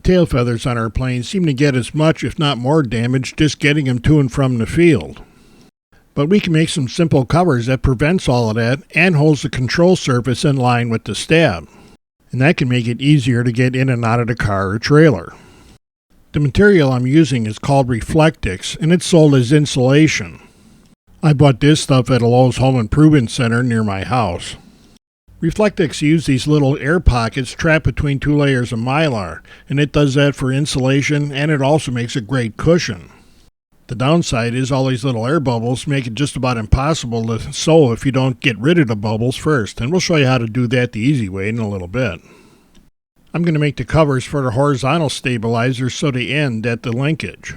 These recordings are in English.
tail feathers on our planes seem to get as much, if not more, damage just getting them to and from the field. But we can make some simple covers that prevents all of that and holds the control surface in line with the stab. And that can make it easier to get in and out of the car or trailer. The material I'm using is called Reflectix, and it's sold as insulation. I bought this stuff at a Lowe's Home Improvement Center near my house. Reflectix use these little air pockets trapped between two layers of mylar, and it does that for insulation, and it also makes a great cushion. The downside is all these little air bubbles make it just about impossible to sew if you don't get rid of the bubbles first, and we'll show you how to do that the easy way in a little bit. I'm going to make the covers for the horizontal stabilizers so they end at the linkage.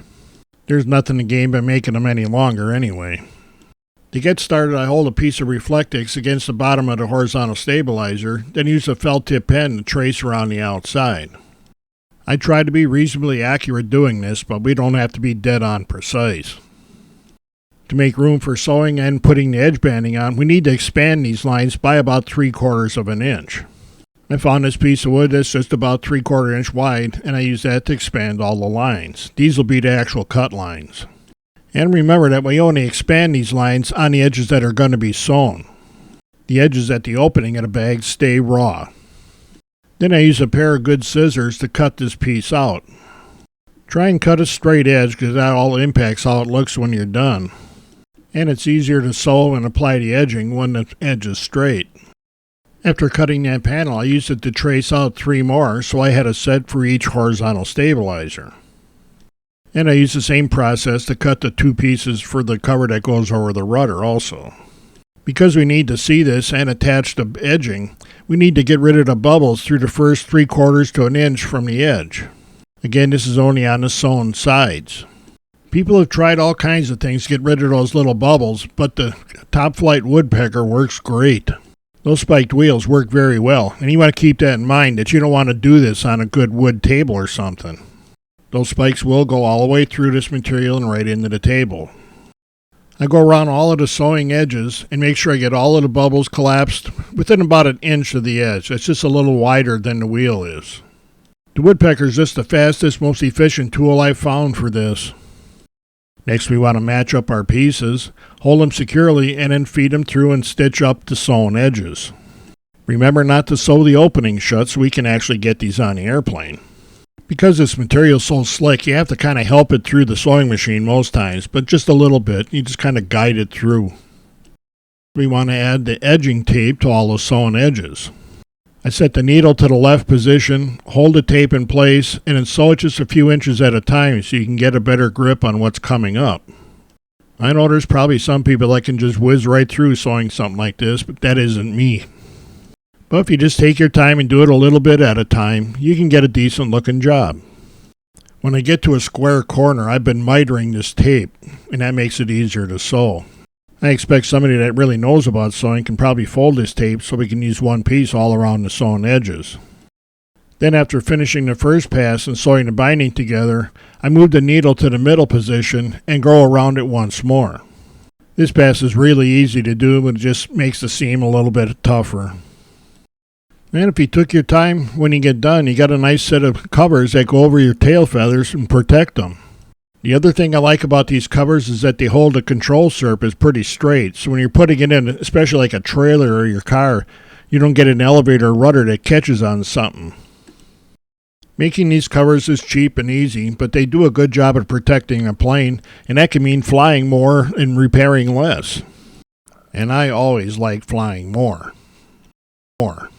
There's nothing to gain by making them any longer anyway. To get started, I hold a piece of Reflectix against the bottom of the horizontal stabilizer, then use a felt tip pen to trace around the outside. I try to be reasonably accurate doing this, but we don't have to be dead on precise. To make room for sewing and putting the edge banding on, we need to expand these lines by about 3/4 of an inch. I found this piece of wood that's just about 3/4 inch wide, and I use that to expand all the lines. These will be the actual cut lines. And remember that we only expand these lines on the edges that are going to be sewn. The edges at the opening of the bag stay raw. Then I use a pair of good scissors to cut this piece out. Try and cut a straight edge because that all impacts how it looks when you're done. And it's easier to sew and apply the edging when the edge is straight. After cutting that panel, I used it to trace out 3 more, so I had a set for each horizontal stabilizer. And I used the same process to cut the 2 pieces for the cover that goes over the rudder also. Because we need to see this and attach the edging, we need to get rid of the bubbles through the first 3/4 to an inch from the edge. Again, this is only on the sewn sides. People have tried all kinds of things to get rid of those little bubbles, but the top flight woodpecker works great. Those spiked wheels work very well, and you want to keep that in mind that you don't want to do this on a good wood table or something. Those spikes will go all the way through this material and right into the table. I go around all of the sewing edges and make sure I get all of the bubbles collapsed within about an inch of the edge. It's just a little wider than the wheel is. The woodpecker is just the fastest, most efficient tool I've found for this. Next, we want to match up our pieces, hold them securely, and then feed them through and stitch up the sewn edges. Remember not to sew the opening shut so we can actually get these on the airplane. Because this material is so slick, you have to kind of help it through the sewing machine most times, but just a little bit. You just kind of guide it through. We want to add the edging tape to all the sewn edges. I set the needle to the left position, hold the tape in place, and then sew it just a few inches at a time so you can get a better grip on what's coming up. I know there's probably some people that can just whiz right through sewing something like this, but that isn't me. But if you just take your time and do it a little bit at a time, you can get a decent looking job. When I get to a square corner, I've been mitering this tape, and that makes it easier to sew. I expect somebody that really knows about sewing can probably fold this tape so we can use one piece all around the sewn edges. Then after finishing the first pass and sewing the binding together, I move the needle to the middle position and go around it once more. This pass is really easy to do, but it just makes the seam a little bit tougher. And if you took your time when you get done, you got a nice set of covers that go over your tail feathers and protect them. The other thing I like about these covers is that they hold the control surface pretty straight, so when you're putting it in, especially like a trailer or your car, you don't get an elevator or rudder that catches on something. Making these covers is cheap and easy, but they do a good job at protecting a plane, and that can mean flying more and repairing less. And I always like flying more. More.